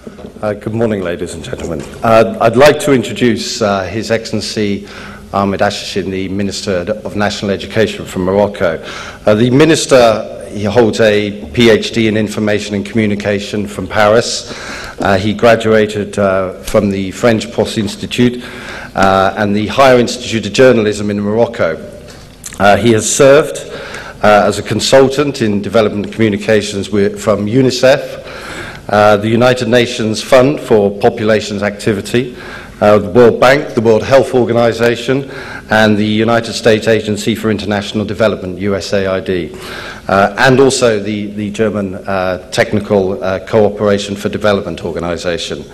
Good morning, ladies and gentlemen. I'd like to introduce His Excellency Ahmed Asheshin, the Minister of National Education from Morocco. The Minister, he holds a PhD in Information and Communication from Paris. He graduated from the French Post Institute and the Higher Institute of Journalism in Morocco. He has served as a consultant in development communications from UNICEF, the United Nations Fund for Populations Activity, the World Bank, the World Health Organization, and the United States Agency for International Development, USAID, and also the German Technical Cooperation for Development Organization.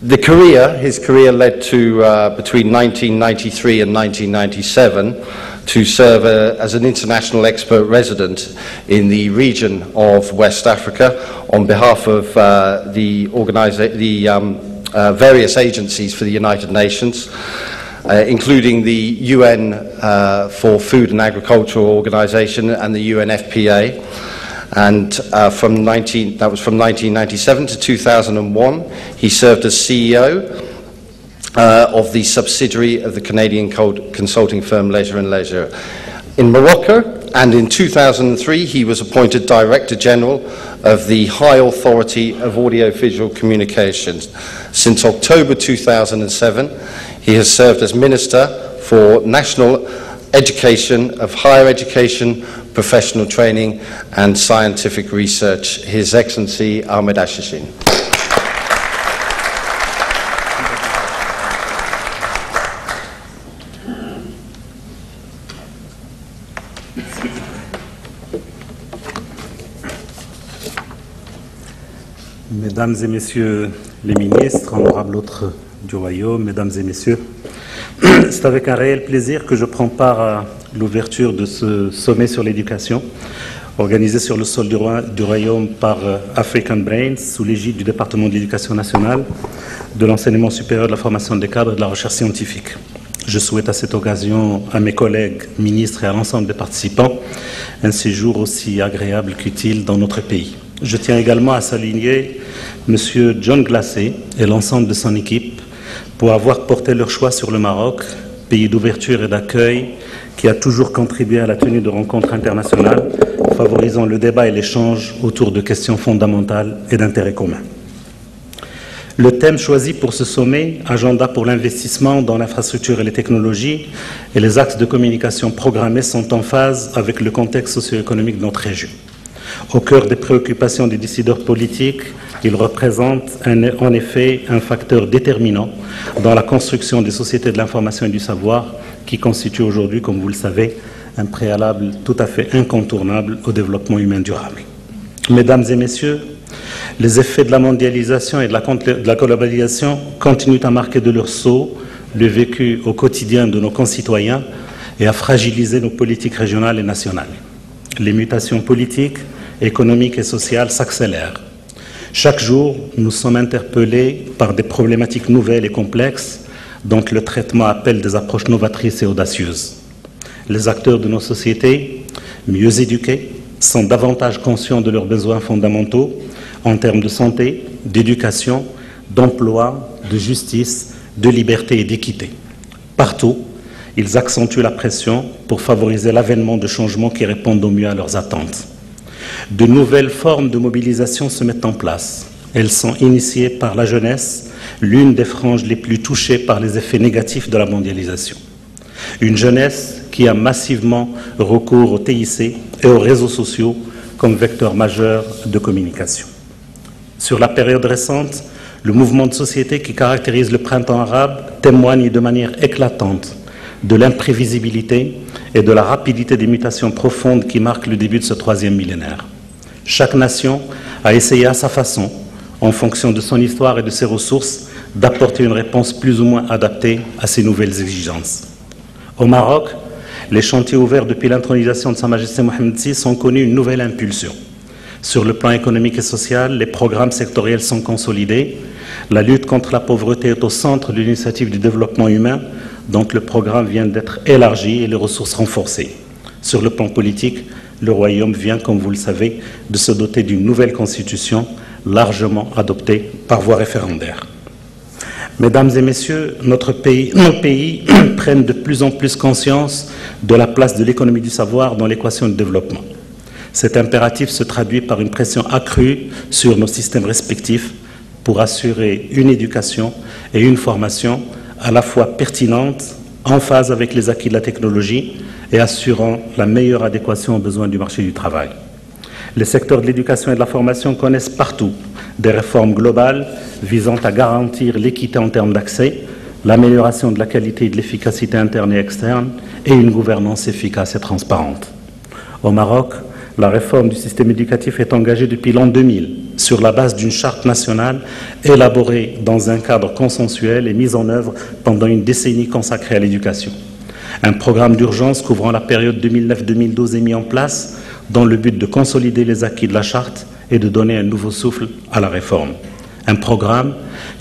His career led to, between 1993 and 1997, to serve as an international expert resident in the region of West Africa on behalf of the various agencies for the United Nations, including the UN for Food and Agricultural Organization and the UNFPA. And from 1997 to 2001, he served as CEO of the subsidiary of the Canadian consulting firm Leisure & Leisure in Morocco, and in 2003 he was appointed Director General of the High Authority of Audiovisual Communications. Since October 2007, he has served as Minister for National Education, of Higher Education, Professional Training and Scientific Research. His Excellency Ahmed Asheshin. Mesdames et Messieurs les ministres, honorables hôtes du Royaume, Mesdames et Messieurs, c'est avec un réel plaisir que je prends part à l'ouverture de ce sommet sur l'éducation, organisé sur le sol du Royaume par African Brains, sous l'égide du département de l'éducation nationale, de l'enseignement supérieur, de la formation des cadres et de la recherche scientifique. Je souhaite à cette occasion à mes collègues ministres et à l'ensemble des participants un séjour aussi agréable qu'utile dans notre pays. Je tiens également à saluer M. John Glassé et l'ensemble de son équipe pour avoir porté leur choix sur le Maroc, pays d'ouverture et d'accueil qui a toujours contribué à la tenue de rencontres internationales, favorisant le débat et l'échange autour de questions fondamentales et d'intérêt commun. Le thème choisi pour ce sommet, agenda pour l'investissement dans l'infrastructure et les technologies, et les axes de communication programmés sont en phase avec le contexte socio-économique de notre région. Au cœur des préoccupations des décideurs politiques, il représente en effet un facteur déterminant dans la construction des sociétés de l'information et du savoir qui constituent aujourd'hui, comme vous le savez, un préalable tout à fait incontournable au développement humain durable. Mesdames et Messieurs, les effets de la mondialisation et de la globalisation continuent à marquer de leur sceau le vécu au quotidien de nos concitoyens et à fragiliser nos politiques régionales et nationales. Les mutations politiques, économiques et sociales s'accélèrent. Chaque jour, nous sommes interpellés par des problématiques nouvelles et complexes dont le traitement appelle des approches novatrices et audacieuses. Les acteurs de nos sociétés, mieux éduqués, sont davantage conscients de leurs besoins fondamentaux en termes de santé, d'éducation, d'emploi, de justice, de liberté et d'équité. Partout, ils accentuent la pression pour favoriser l'avènement de changements qui répondent au mieux à leurs attentes. De nouvelles formes de mobilisation se mettent en place. Elles sont initiées par la jeunesse, l'une des franges les plus touchées par les effets négatifs de la mondialisation. Une jeunesse qui a massivement recours au TIC et aux réseaux sociaux comme vecteur majeur de communication. Sur la période récente, le mouvement de société qui caractérise le printemps arabe témoigne de manière éclatante de l'imprévisibilité et de la rapidité des mutations profondes qui marquent le début de ce troisième millénaire. Chaque nation a essayé à sa façon, en fonction de son histoire et de ses ressources, d'apporter une réponse plus ou moins adaptée à ces nouvelles exigences. Au Maroc, les chantiers ouverts depuis l'intronisation de Sa Majesté Mohamed VI ont connu une nouvelle impulsion. Sur le plan économique et social, les programmes sectoriels sont consolidés. La lutte contre la pauvreté est au centre de l'initiative du développement humain, dont le programme vient d'être élargi et les ressources renforcées. Sur le plan politique, le Royaume vient, comme vous le savez, de se doter d'une nouvelle constitution largement adoptée par voie référendaire. Mesdames et messieurs, nos pays prennent de plus en plus conscience de la place de l'économie du savoir dans l'équation du développement. Cet impératif se traduit par une pression accrue sur nos systèmes respectifs pour assurer une éducation et une formation à la fois pertinentes, en phase avec les acquis de la technologie et assurant la meilleure adéquation aux besoins du marché du travail. Les secteurs de l'éducation et de la formation connaissent partout des réformes globales visant à garantir l'équité en termes d'accès, l'amélioration de la qualité et de l'efficacité interne et externe et une gouvernance efficace et transparente. Au Maroc, la réforme du système éducatif est engagée depuis l'an 2000 sur la base d'une charte nationale élaborée dans un cadre consensuel et mise en œuvre pendant une décennie consacrée à l'éducation. Un programme d'urgence couvrant la période 2009-2012 est mis en place dans le but de consolider les acquis de la charte et de donner un nouveau souffle à la réforme. Un programme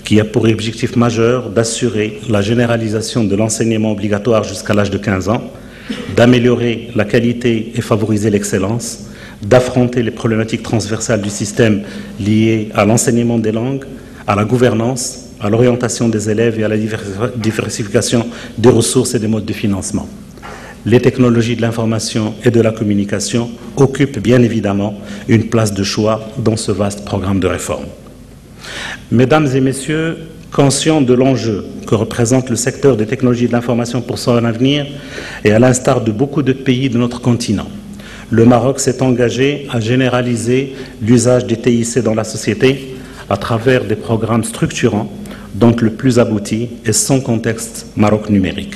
qui a pour objectif majeur d'assurer la généralisation de l'enseignement obligatoire jusqu'à l'âge de 15 ans, d'améliorer la qualité et favoriser l'excellence, d'affronter les problématiques transversales du système liées à l'enseignement des langues, à la gouvernance, à l'orientation des élèves et à la diversification des ressources et des modes de financement. Les technologies de l'information et de la communication occupent bien évidemment une place de choix dans ce vaste programme de réforme. Mesdames et messieurs, conscients de l'enjeu que représente le secteur des technologies de l'information pour son avenir, et à l'instar de beaucoup de pays de notre continent, le Maroc s'est engagé à généraliser l'usage des TIC dans la société à travers des programmes structurants dont le plus abouti est son contexte Maroc numérique.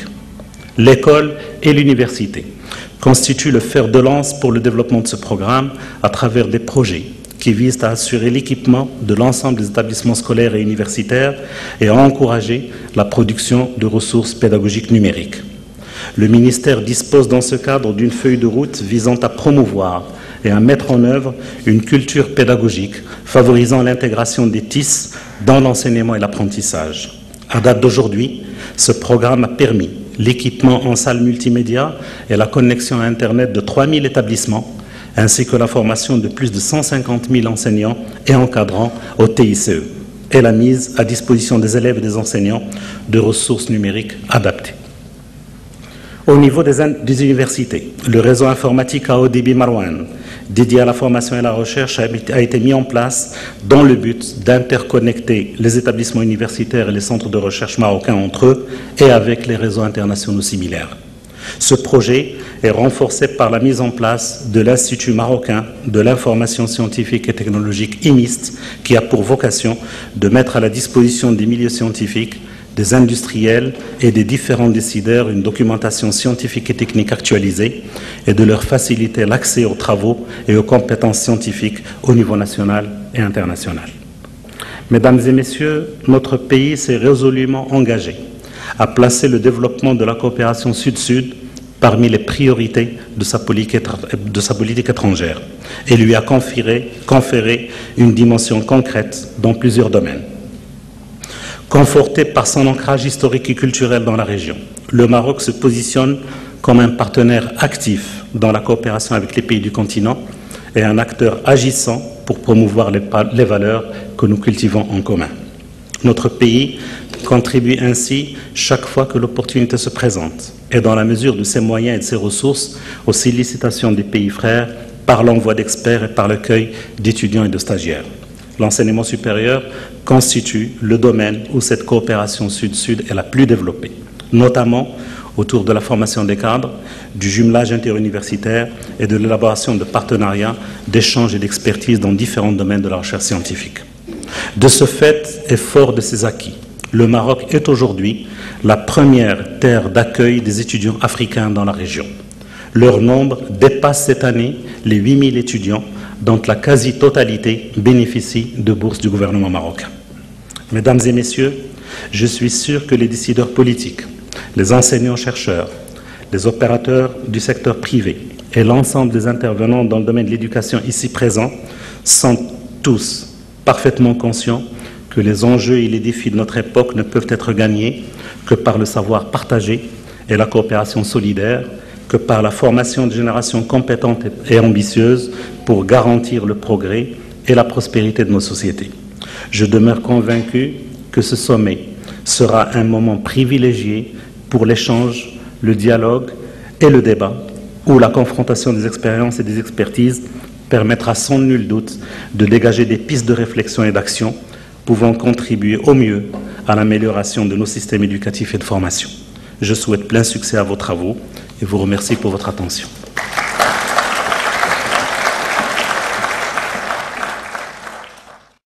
L'école et l'université constituent le fer de lance pour le développement de ce programme à travers des projets qui visent à assurer l'équipement de l'ensemble des établissements scolaires et universitaires et à encourager la production de ressources pédagogiques numériques. Le ministère dispose dans ce cadre d'une feuille de route visant à promouvoir et à mettre en œuvre une culture pédagogique favorisant l'intégration des TIC dans l'enseignement et l'apprentissage. À date d'aujourd'hui, ce programme a permis l'équipement en salles multimédia et la connexion à Internet de 3000 établissements, ainsi que la formation de plus de 150 000 enseignants et encadrants au TICE, et la mise à disposition des élèves et des enseignants de ressources numériques adaptées. Au niveau des universités, le réseau informatique à haut débit Marwan, dédié à la formation et à la recherche, a été mis en place dans le but d'interconnecter les établissements universitaires et les centres de recherche marocains entre eux et avec les réseaux internationaux similaires. Ce projet est renforcé par la mise en place de l'Institut marocain de l'information scientifique et technologique IMIST, qui a pour vocation de mettre à la disposition des milieux scientifiques, des industriels et des différents décideurs une documentation scientifique et technique actualisée et de leur faciliter l'accès aux travaux et aux compétences scientifiques au niveau national et international. Mesdames et messieurs, notre pays s'est résolument engagé à placer le développement de la coopération Sud-Sud parmi les priorités de sa politique étrangère et lui a conféré une dimension concrète dans plusieurs domaines. Conforté par son ancrage historique et culturel dans la région, le Maroc se positionne comme un partenaire actif dans la coopération avec les pays du continent et un acteur agissant pour promouvoir les valeurs que nous cultivons en commun. Notre pays contribue ainsi chaque fois que l'opportunité se présente et dans la mesure de ses moyens et de ses ressources aux sollicitations des pays frères par l'envoi d'experts et par l'accueil d'étudiants et de stagiaires. L'enseignement supérieur constitue le domaine où cette coopération Sud-Sud est la plus développée, notamment autour de la formation des cadres, du jumelage interuniversitaire et de l'élaboration de partenariats, d'échanges et d'expertise dans différents domaines de la recherche scientifique. De ce fait, et fort de ses acquis, le Maroc est aujourd'hui la première terre d'accueil des étudiants africains dans la région. Leur nombre dépasse cette année les 8000 étudiants, dont la quasi-totalité bénéficie de bourses du gouvernement marocain. Mesdames et messieurs, je suis sûr que les décideurs politiques, les enseignants-chercheurs, les opérateurs du secteur privé et l'ensemble des intervenants dans le domaine de l'éducation ici présents sont tous parfaitement conscients que les enjeux et les défis de notre époque ne peuvent être gagnés que par le savoir partagé et la coopération solidaire, que par la formation de générations compétentes et ambitieuses pour garantir le progrès et la prospérité de nos sociétés. Je demeure convaincu que ce sommet sera un moment privilégié pour l'échange, le dialogue et le débat, où la confrontation des expériences et des expertises permettra sans nul doute de dégager des pistes de réflexion et d'action pouvant contribuer au mieux à l'amélioration de nos systèmes éducatifs et de formation. Je souhaite plein succès à vos travaux et vous remercie pour votre attention.